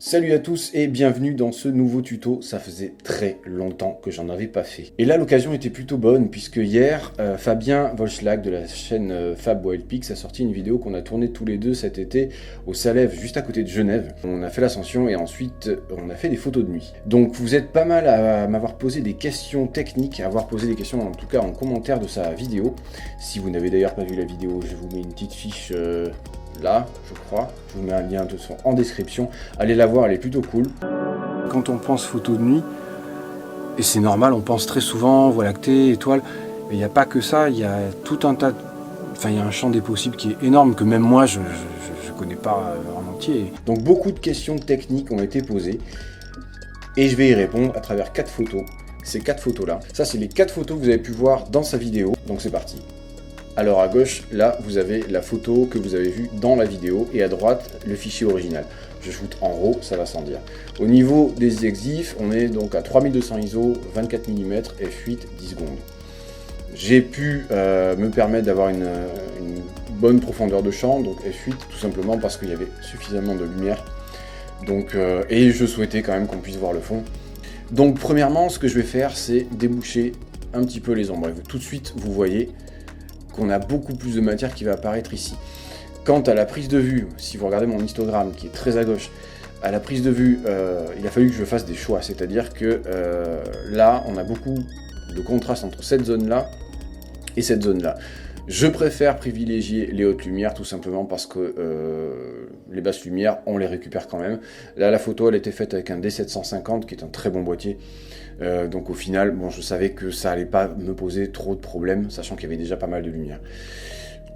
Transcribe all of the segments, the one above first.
Salut à tous et bienvenue dans ce nouveau tuto, ça faisait très longtemps que j'en avais pas fait. Et là l'occasion était plutôt bonne puisque hier, Fabien Volschlag de la chaîne Fab Wild Pix a sorti une vidéo qu'on a tournée tous les deux cet été au Salève, juste à côté de Genève. On a fait l'ascension et ensuite on a fait des photos de nuit. Donc vous êtes pas mal à m'avoir posé des questions techniques, à avoir posé des questions en tout cas en commentaire de sa vidéo. Si vous n'avez d'ailleurs pas vu la vidéo, je vous mets une petite fiche... là, je crois, je vous mets un lien de son en description, allez la voir, elle est plutôt cool. Quand on pense photo de nuit, et c'est normal, on pense très souvent Voie lactée, étoiles, mais il n'y a pas que ça, il y a tout un tas, il y a un champ des possibles qui est énorme, que même moi je connais pas en entier. Donc beaucoup de questions techniques ont été posées, et je vais y répondre à travers 4 photos, ces 4 photos là. Ça c'est les 4 photos que vous avez pu voir dans sa vidéo, donc c'est parti. Alors à gauche, là, vous avez la photo que vous avez vue dans la vidéo, et à droite, le fichier original. Je shoot en RAW, ça va sans dire. Au niveau des exifs, on est donc à 3200 ISO, 24 mm, f8, 10 secondes. J'ai pu me permettre d'avoir une bonne profondeur de champ, donc f8, tout simplement parce qu'il y avait suffisamment de lumière. Donc, et je souhaitais quand même qu'on puisse voir le fond. Donc premièrement, ce que je vais faire, c'est déboucher un petit peu les ombres. Et tout de suite, vous voyez qu'on a beaucoup plus de matière qui va apparaître ici. Quant à la prise de vue, si vous regardez mon histogramme qui est très à gauche, à la prise de vue, il a fallu que je fasse des choix, c'est-à-dire que là, on a beaucoup de contraste entre cette zone-là et cette zone-là. Je préfère privilégier les hautes lumières, tout simplement parce que les basses lumières, on les récupère quand même. Là, la photo, elle était faite avec un D750, qui est un très bon boîtier. Donc au final, bon, je savais que ça allait pas me poser trop de problèmes, sachant qu'il y avait déjà pas mal de lumière.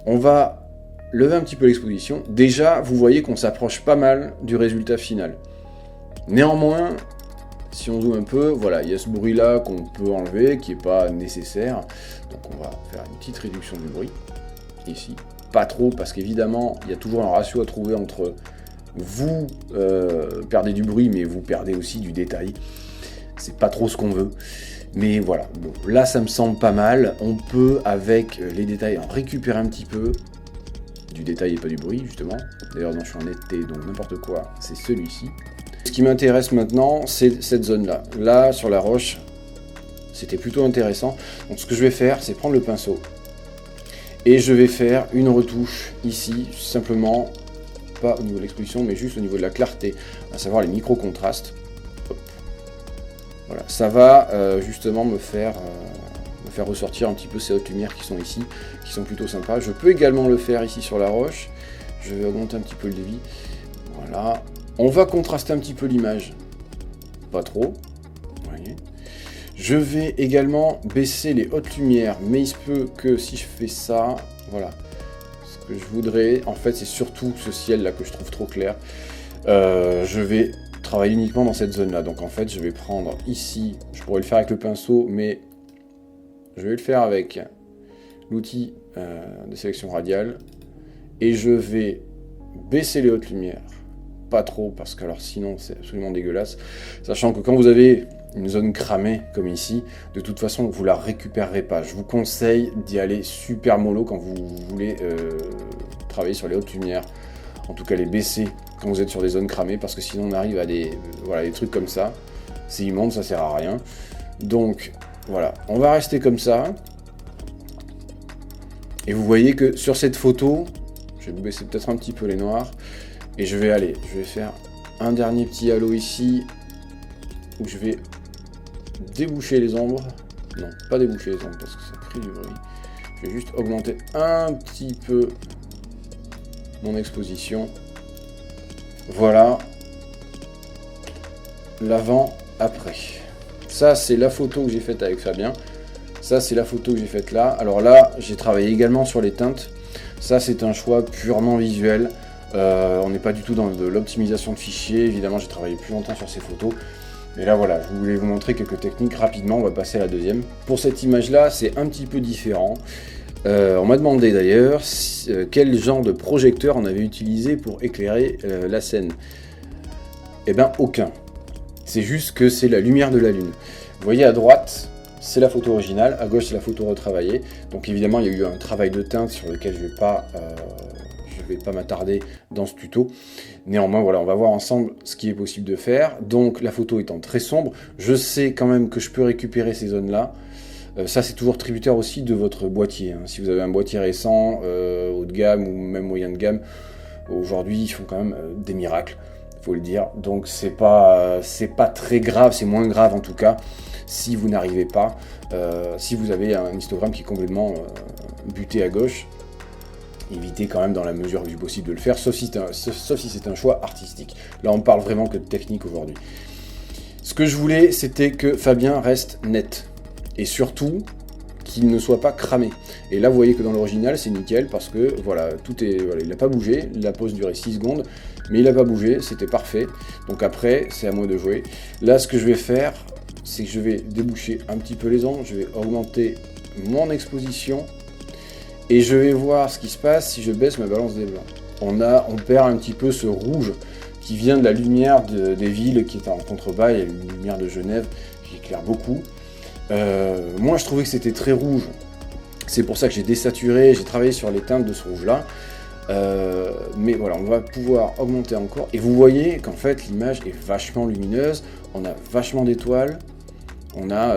On va lever un petit peu l'exposition. Déjà, vous voyez qu'on s'approche pas mal du résultat final. Néanmoins, si on zoome un peu, voilà, il y a ce bruit-là qu'on peut enlever, qui n'est pas nécessaire. Donc on va faire une petite réduction du bruit, ici. Pas trop, parce qu'évidemment, il y a toujours un ratio à trouver entre vous perdez du bruit, mais vous perdez aussi du détail. C'est pas trop ce qu'on veut, mais voilà, bon, là ça me semble pas mal. On peut avec les détails en récupérer un petit peu, du détail et pas du bruit justement. D'ailleurs non, je suis en été, donc n'importe quoi, c'est celui-ci. Ce qui m'intéresse maintenant, c'est cette zone-là. Là, sur la roche, c'était plutôt intéressant. Donc ce que je vais faire, c'est prendre le pinceau, et je vais faire une retouche ici, simplement, pas au niveau de l'exposition, mais juste au niveau de la clarté, à savoir les micro-contrastes. Voilà, ça va justement me faire ressortir un petit peu ces hautes lumières qui sont ici, qui sont plutôt sympas. Je peux également le faire ici sur la roche. Je vais augmenter un petit peu le débit. Voilà. On va contraster un petit peu l'image. Pas trop. Vous voyez. Je vais également baisser les hautes lumières, mais il se peut que si je fais ça, voilà. Ce que je voudrais, en fait, c'est surtout ce ciel là que je trouve trop clair. Je vais travailler uniquement dans cette zone là, donc en fait je vais prendre ici, je pourrais le faire avec le pinceau, mais je vais le faire avec l'outil de sélection radiale, et je vais baisser les hautes lumières, pas trop, parce que alors sinon c'est absolument dégueulasse, sachant que quand vous avez une zone cramée comme ici, de toute façon vous la récupérerez pas. Je vous conseille d'y aller super mollo quand vous voulez travailler sur les hautes lumières, en tout cas les baisser quand vous êtes sur des zones cramées, parce que sinon on arrive à des trucs comme ça, c'est immonde, ça sert à rien. Donc voilà, on va rester comme ça, et vous voyez que sur cette photo, je vais baisser peut-être un petit peu les noirs, et je vais faire un dernier petit halo ici, où je vais déboucher les ombres, non, pas déboucher les ombres, parce que ça crée du bruit, je vais juste augmenter un petit peu mon exposition. Voilà l'avant-après. Ça, c'est la photo que j'ai faite avec Fabien. Ça, c'est la photo que j'ai faite là. Alors là, j'ai travaillé également sur les teintes. Ça, c'est un choix purement visuel. On n'est pas du tout dans de l'optimisation de fichiers. Évidemment, j'ai travaillé plus longtemps sur ces photos. Mais là, voilà, je voulais vous montrer quelques techniques rapidement. On va passer à la deuxième. Pour cette image-là, c'est un petit peu différent. On m'a demandé d'ailleurs quel genre de projecteur on avait utilisé pour éclairer la scène. Eh bien, aucun. C'est juste que c'est la lumière de la lune. Vous voyez à droite, c'est la photo originale, à gauche c'est la photo retravaillée. Donc évidemment, il y a eu un travail de teinte sur lequel je vais je ne vais pas m'attarder dans ce tuto. Néanmoins, voilà, on va voir ensemble ce qui est possible de faire. Donc la photo étant très sombre, je sais quand même que je peux récupérer ces zones-là. Ça, c'est toujours tributaire aussi de votre boîtier. Hein. Si vous avez un boîtier récent, haut de gamme ou même moyen de gamme, aujourd'hui, ils font quand même des miracles, faut le dire. Donc c'est pas très grave, c'est moins grave en tout cas, si vous n'arrivez pas, si vous avez un histogramme qui est complètement buté à gauche. Évitez quand même dans la mesure du possible de le faire, sauf si c'est un choix artistique. Là, on parle vraiment que de technique aujourd'hui. Ce que je voulais, c'était que Fabien reste net. Et surtout, qu'il ne soit pas cramé. Et là, vous voyez que dans l'original, c'est nickel, parce que, voilà, il n'a pas bougé, la pause durait 6 secondes, mais il n'a pas bougé, c'était parfait. Donc après, c'est à moi de jouer. Là, ce que je vais faire, c'est que je vais déboucher un petit peu les ombres, je vais augmenter mon exposition, et je vais voir ce qui se passe si je baisse ma balance des blancs. On perd un petit peu ce rouge qui vient de la lumière des villes qui est en contrebas. Il y a une lumière de Genève qui éclaire beaucoup. Moi je trouvais que c'était très rouge, c'est pour ça que j'ai désaturé, j'ai travaillé sur les teintes de ce rouge là, mais voilà, on va pouvoir augmenter encore, et vous voyez qu'en fait l'image est vachement lumineuse, on a vachement d'étoiles, on a,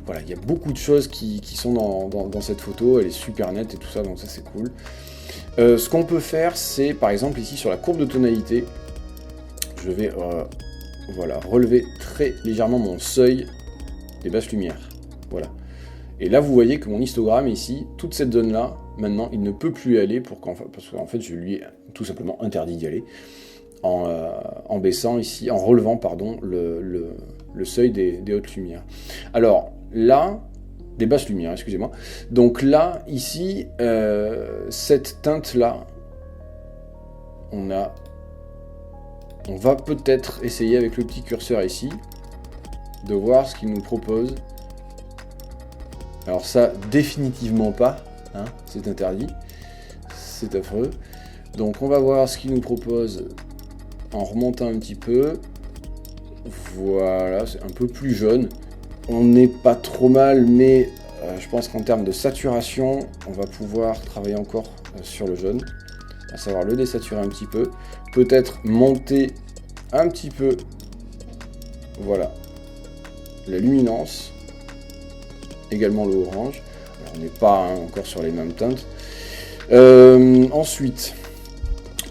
voilà, il y a beaucoup de choses qui sont dans cette photo, elle est super nette et tout ça, donc ça c'est cool. Ce qu'on peut faire, c'est par exemple ici sur la courbe de tonalité, je vais voilà, relever très légèrement mon seuil des basses lumières, voilà. Et là vous voyez que mon histogramme ici, toute cette zone là, maintenant il ne peut plus y aller parce qu'en fait je lui ai tout simplement interdit d'y aller en baissant ici, en relevant pardon le seuil des hautes lumières. Alors là, des basses lumières, excusez-moi. Donc là, ici, cette teinte là, on va peut-être essayer avec le petit curseur ici de voir ce qu'il nous propose. Alors ça, définitivement pas, hein, c'est interdit, c'est affreux. Donc on va voir ce qu'il nous propose en remontant un petit peu. Voilà, c'est un peu plus jaune. On n'est pas trop mal, mais je pense qu'en termes de saturation, on va pouvoir travailler encore sur le jaune, à savoir le désaturer un petit peu, peut-être monter un petit peu, voilà, la luminance, également le orange. Alors, on n'est pas encore sur les mêmes teintes. Ensuite,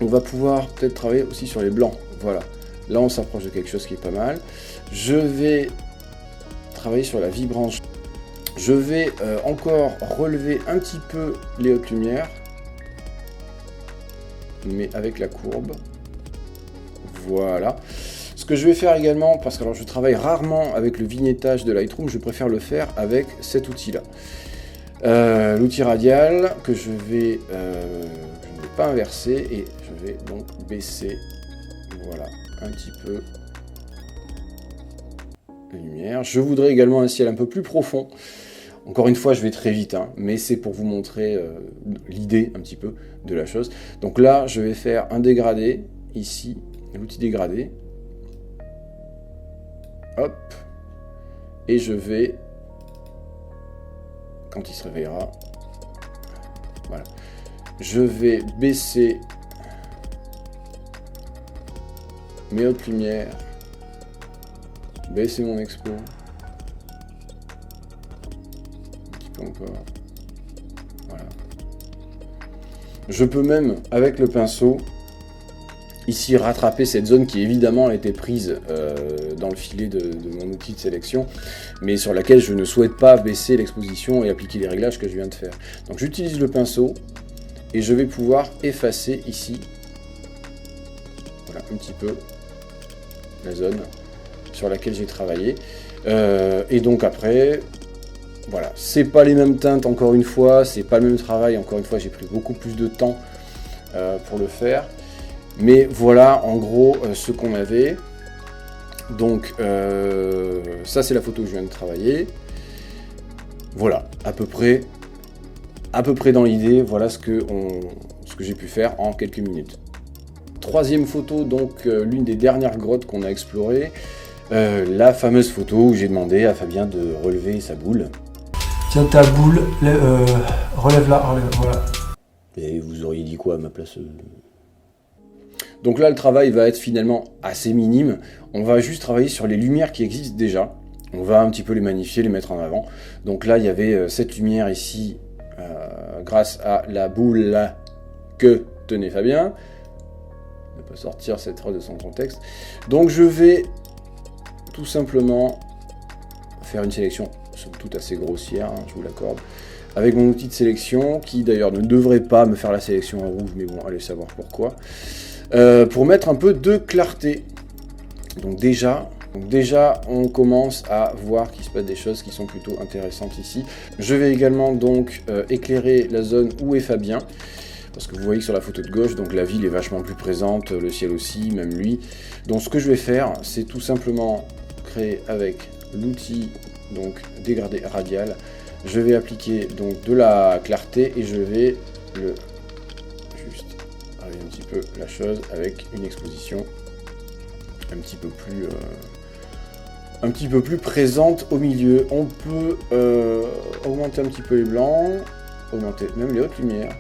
on va pouvoir peut-être travailler aussi sur les blancs. Voilà, là on s'approche de quelque chose qui est pas mal. Je vais travailler sur la vibrance. Je vais encore relever un petit peu les hautes lumières, mais avec la courbe. Voilà. Ce que je vais faire également, parce que alors je travaille rarement avec le vignettage de Lightroom, je préfère le faire avec cet outil-là. L'outil radial que je ne vais pas inverser, et je vais donc baisser, voilà, un petit peu la lumière. Je voudrais également un ciel un peu plus profond. Encore une fois, je vais très vite, hein, mais c'est pour vous montrer l'idée un petit peu de la chose. Donc là, je vais faire un dégradé, ici, l'outil dégradé. Hop. Et je vais, quand il se réveillera, voilà, je vais baisser mes hautes lumières, baisser mon expo, un petit peu encore, voilà. Je peux même, avec le pinceau, ici rattraper cette zone qui évidemment a été prise dans le filet de mon outil de sélection, mais sur laquelle je ne souhaite pas baisser l'exposition et appliquer les réglages que je viens de faire. Donc j'utilise le pinceau et je vais pouvoir effacer ici, voilà, un petit peu la zone sur laquelle j'ai travaillé. Et donc après, voilà, c'est pas les mêmes teintes encore une fois, c'est pas le même travail, encore une fois j'ai pris beaucoup plus de temps pour le faire. Mais voilà en gros ce qu'on avait. Donc ça c'est la photo que je viens de travailler. Voilà, à peu près dans l'idée, voilà ce que j'ai pu faire en quelques minutes. Troisième photo, donc l'une des dernières grottes qu'on a explorées, la fameuse photo où j'ai demandé à Fabien de relever sa boule. Tiens ta boule, relève-la, voilà. Et vous auriez dit quoi à ma place? Donc là, le travail va être finalement assez minime. On va juste travailler sur les lumières qui existent déjà. On va un petit peu les magnifier, les mettre en avant. Donc là, il y avait cette lumière ici, grâce à la boule que tenait Fabien. Ne pas sortir cette phrase de son contexte. Donc je vais tout simplement faire une sélection, somme toute assez grossière, hein, je vous l'accorde, avec mon outil de sélection, qui d'ailleurs ne devrait pas me faire la sélection en rouge, mais bon, allez savoir pourquoi. Pour mettre un peu de clarté. Donc déjà, on commence à voir qu'il se passe des choses qui sont plutôt intéressantes ici. Je vais également donc éclairer la zone où est Fabien, parce que vous voyez que sur la photo de gauche, donc la ville est vachement plus présente, le ciel aussi, même lui. Donc ce que je vais faire, c'est tout simplement créer avec l'outil donc dégradé radial. Je vais appliquer donc de la clarté et je vais le juste arriver un petit peu la chose avec une exposition un petit peu plus présente au milieu. On peut augmenter un petit peu les blancs, augmenter même les hautes lumières.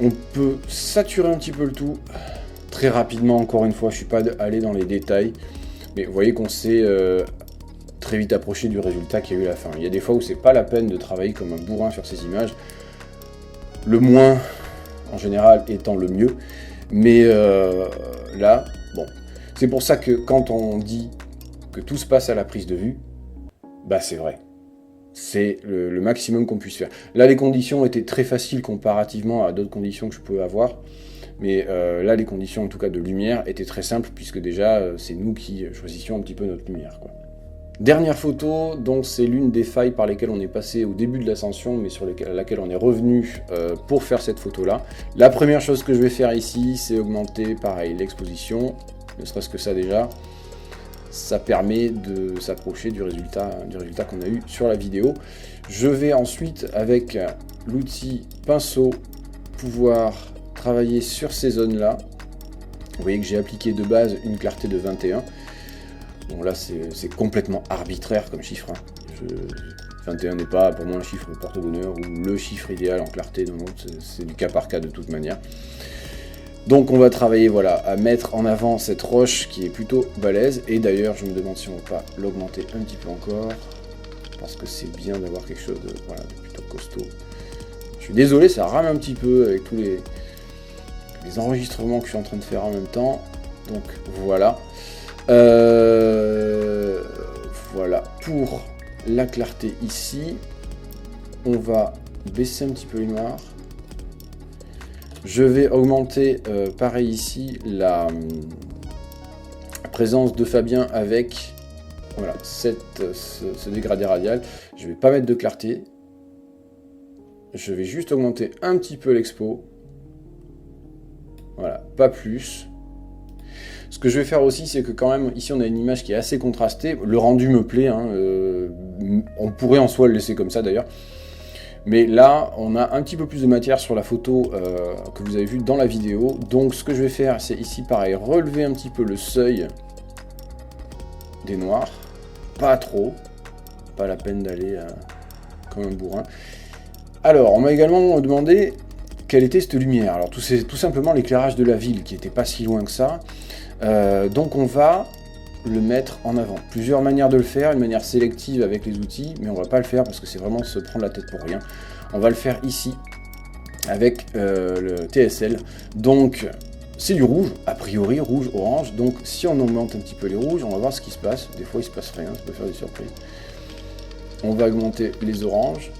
On peut saturer un petit peu le tout très rapidement. Encore une fois, je ne suis pas allé dans les détails, mais vous voyez qu'on s'est très vite approché du résultat qu'il y a eu à la fin. Il y a des fois où c'est pas la peine de travailler comme un bourrin sur ces images. Le moins, en général, étant le mieux. Mais là, bon, c'est pour ça que quand on dit que tout se passe à la prise de vue, bah c'est vrai. C'est le maximum qu'on puisse faire. Là, les conditions étaient très faciles comparativement à d'autres conditions que je pouvais avoir. Mais là, les conditions, en tout cas de lumière, étaient très simples, puisque déjà, c'est nous qui choisissions un petit peu notre lumière, quoi. Dernière photo, donc c'est l'une des failles par lesquelles on est passé au début de l'ascension, mais sur laquelle on est revenu pour faire cette photo-là. La première chose que je vais faire ici, c'est augmenter, pareil, l'exposition, ne serait-ce que ça déjà. Ça permet de s'approcher du résultat qu'on a eu sur la vidéo. Je vais ensuite, avec l'outil pinceau, pouvoir travailler sur ces zones-là. Vous voyez que j'ai appliqué de base une clarté de 21. Bon là c'est complètement arbitraire comme chiffre. Hein. 21 n'est pas pour moi un chiffre porte-bonheur ou le chiffre idéal en clarté, non, c'est du cas par cas de toute manière. Donc on va travailler voilà, à mettre en avant cette roche qui est plutôt balèze. Et d'ailleurs je me demande si on ne va pas l'augmenter un petit peu encore. Parce que c'est bien d'avoir quelque chose de, voilà, de plutôt costaud. Je suis désolé, ça rame un petit peu avec tous les enregistrements que je suis en train de faire en même temps. Donc voilà. Voilà pour la clarté ici. On va baisser un petit peu les noirs. Je vais augmenter, pareil ici, la présence de Fabien avec voilà, ce dégradé radial. Je ne vais pas mettre de clarté. Je vais juste augmenter un petit peu l'expo. Voilà, pas plus. Ce que je vais faire aussi, c'est que quand même, ici on a une image qui est assez contrastée. Le rendu me plaît, hein, on pourrait en soi le laisser comme ça d'ailleurs. Mais là, on a un petit peu plus de matière sur la photo que vous avez vue dans la vidéo. Donc ce que je vais faire, c'est ici pareil, relever un petit peu le seuil des noirs. Pas trop, pas la peine d'aller comme un bourrin. Alors, on m'a également demandé quelle était cette lumière. Alors c'est tout simplement l'éclairage de la ville qui n'était pas si loin que ça. Donc on va le mettre en avant. Plusieurs manières de le faire, une manière sélective avec les outils, mais on va pas le faire parce que c'est vraiment se prendre la tête pour rien. On va le faire ici avec le TSL. Donc c'est du rouge, a priori rouge, orange. Donc si on augmente un petit peu les rouges, on va voir ce qui se passe. Des fois il se passe rien, ça peut faire des surprises. On va augmenter les oranges.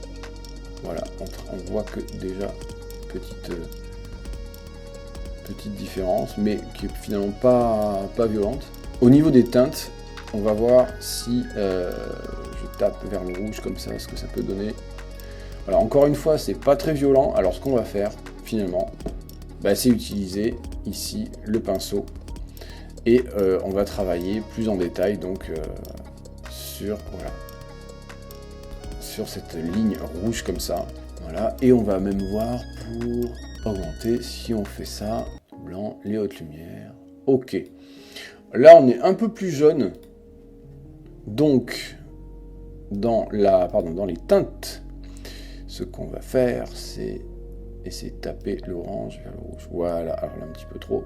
Voilà, on voit que déjà petite différence, mais qui est finalement pas violente. Au niveau des teintes, on va voir si je tape vers le rouge comme ça, ce que ça peut donner. Voilà, encore une fois, c'est pas très violent. Alors ce qu'on va faire finalement, bah, c'est utiliser ici le pinceau et on va travailler plus en détail donc sur cette ligne rouge comme ça. Voilà, et on va même voir pour augmenter si on fait ça. Blanc, les hautes lumières, ok. Là on est un peu plus jaune, donc dans les teintes, ce qu'on va faire c'est essayer de taper l'orange vers le rouge. Voilà, alors là un petit peu trop.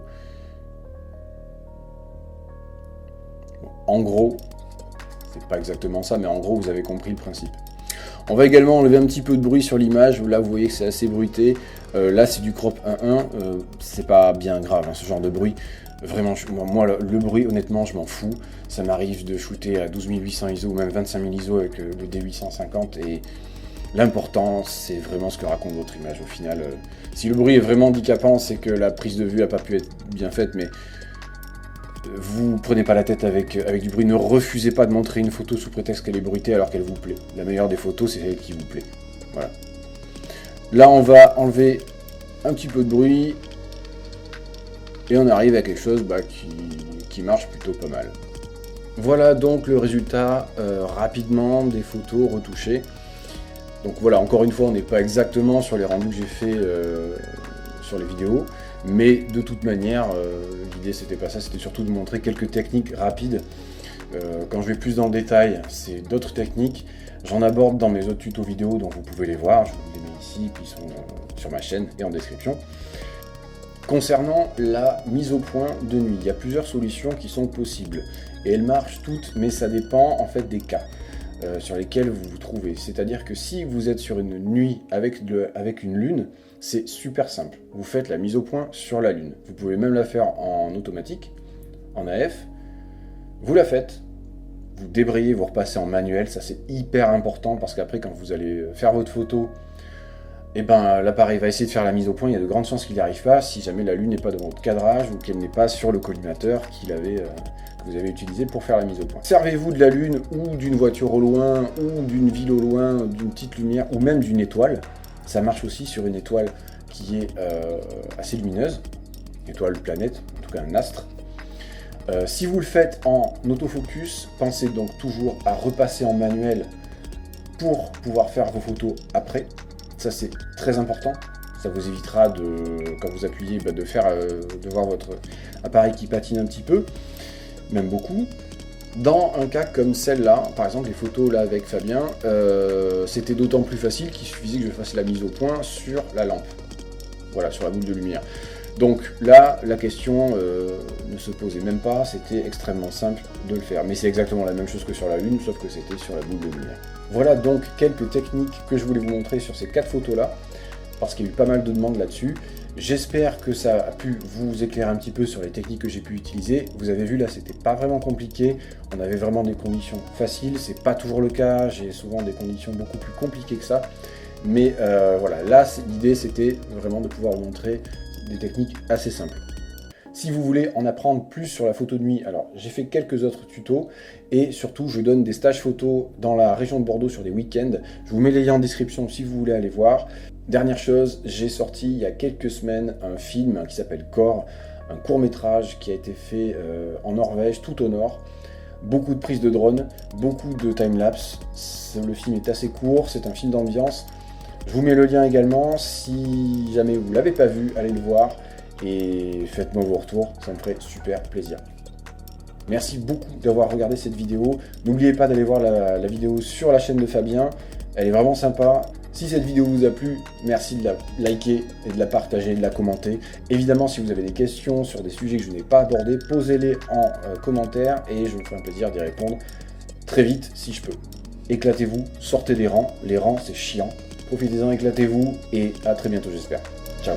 Bon, en gros, c'est pas exactement ça, mais en gros vous avez compris le principe. On va également enlever un petit peu de bruit sur l'image. Là vous voyez que c'est assez bruité. Là c'est du crop 1.1, c'est pas bien grave hein, ce genre de bruit. Vraiment, moi le bruit honnêtement je m'en fous. Ça m'arrive de shooter à 12800 ISO ou même 25000 ISO avec le D850 et l'important c'est vraiment ce que raconte votre image au final. Si le bruit est vraiment handicapant, c'est que la prise de vue n'a pas pu être bien faite, mais vous prenez pas la tête avec du bruit. Ne refusez pas de montrer une photo sous prétexte qu'elle est bruitée alors qu'elle vous plaît. La meilleure des photos c'est celle qui vous plaît. Voilà. Là on va enlever un petit peu de bruit. Et on arrive à quelque chose qui marche plutôt pas mal. Voilà donc le résultat rapidement des photos retouchées. Donc voilà, encore une fois, on n'est pas exactement sur les rendus que j'ai fait sur les vidéos. Mais de toute manière, l'idée c'était pas ça, c'était surtout de montrer quelques techniques rapides. Quand je vais plus dans le détail, c'est d'autres techniques. J'en aborde dans mes autres tutos vidéo, donc vous pouvez les voir. Je vous les mets ici, puis ils sont sur ma chaîne et en description. Concernant la mise au point de nuit, il y a plusieurs solutions qui sont possibles. Et elles marchent toutes, mais ça dépend en fait des cas sur lesquels vous vous trouvez. C'est-à-dire que si vous êtes sur une nuit avec une lune, c'est super simple. Vous faites la mise au point sur la lune. Vous pouvez même la faire en automatique, en AF. Vous la faites, vous débrayez, vous repassez en manuel. Ça c'est hyper important parce qu'après quand vous allez faire votre photo, et ben l'appareil va essayer de faire la mise au point, il y a de grandes chances qu'il n'y arrive pas si jamais la lune n'est pas dans votre cadrage ou qu'elle n'est pas sur le collimateur que vous avez utilisé pour faire la mise au point. Servez-vous de la lune ou d'une voiture au loin ou d'une ville au loin, d'une petite lumière ou même d'une étoile. Ça marche aussi sur une étoile qui est assez lumineuse, étoile planète, en tout cas un astre. Si vous le faites en autofocus, pensez donc toujours à repasser en manuel pour pouvoir faire vos photos après. Ça c'est très important, ça vous évitera quand vous appuyez de voir votre appareil qui patine un petit peu, même beaucoup. Dans un cas comme celle-là, par exemple les photos là avec Fabien, c'était d'autant plus facile qu'il suffisait que je fasse la mise au point sur la lampe, voilà, sur la boule de lumière. Donc là, la question ne se posait même pas, c'était extrêmement simple de le faire. Mais c'est exactement la même chose que sur la Lune, sauf que c'était sur la boule de lumière. Voilà donc quelques techniques que je voulais vous montrer sur ces 4 photos-là, parce qu'il y a eu pas mal de demandes là-dessus. J'espère que ça a pu vous éclairer un petit peu sur les techniques que j'ai pu utiliser. Vous avez vu là, c'était pas vraiment compliqué. On avait vraiment des conditions faciles, c'est pas toujours le cas. J'ai souvent des conditions beaucoup plus compliquées que ça. Mais voilà, là l'idée c'était vraiment de pouvoir vous montrer des techniques assez simples. Si vous voulez en apprendre plus sur la photo de nuit, alors j'ai fait quelques autres tutos et surtout je donne des stages photo dans la région de Bordeaux sur des week-ends. Je vous mets les liens en description si vous voulez aller voir. Dernière chose, j'ai sorti il y a quelques semaines un film qui s'appelle Core, un court-métrage qui a été fait en Norvège, tout au nord. Beaucoup de prises de drone, beaucoup de time-lapse. Le film est assez court, c'est un film d'ambiance. Je vous mets le lien également, si jamais vous ne l'avez pas vu, allez le voir et faites-moi vos retours, ça me ferait super plaisir. Merci beaucoup d'avoir regardé cette vidéo. N'oubliez pas d'aller voir la vidéo sur la chaîne de Fabien, elle est vraiment sympa. Si cette vidéo vous a plu, merci de la liker et de la partager, de la commenter. Évidemment, si vous avez des questions sur des sujets que je n'ai pas abordés, posez-les en commentaire et je me ferai un plaisir d'y répondre très vite si je peux. Éclatez-vous, sortez des rangs, les rangs c'est chiant. Profitez-en, éclatez-vous et à très bientôt j'espère. Ciao.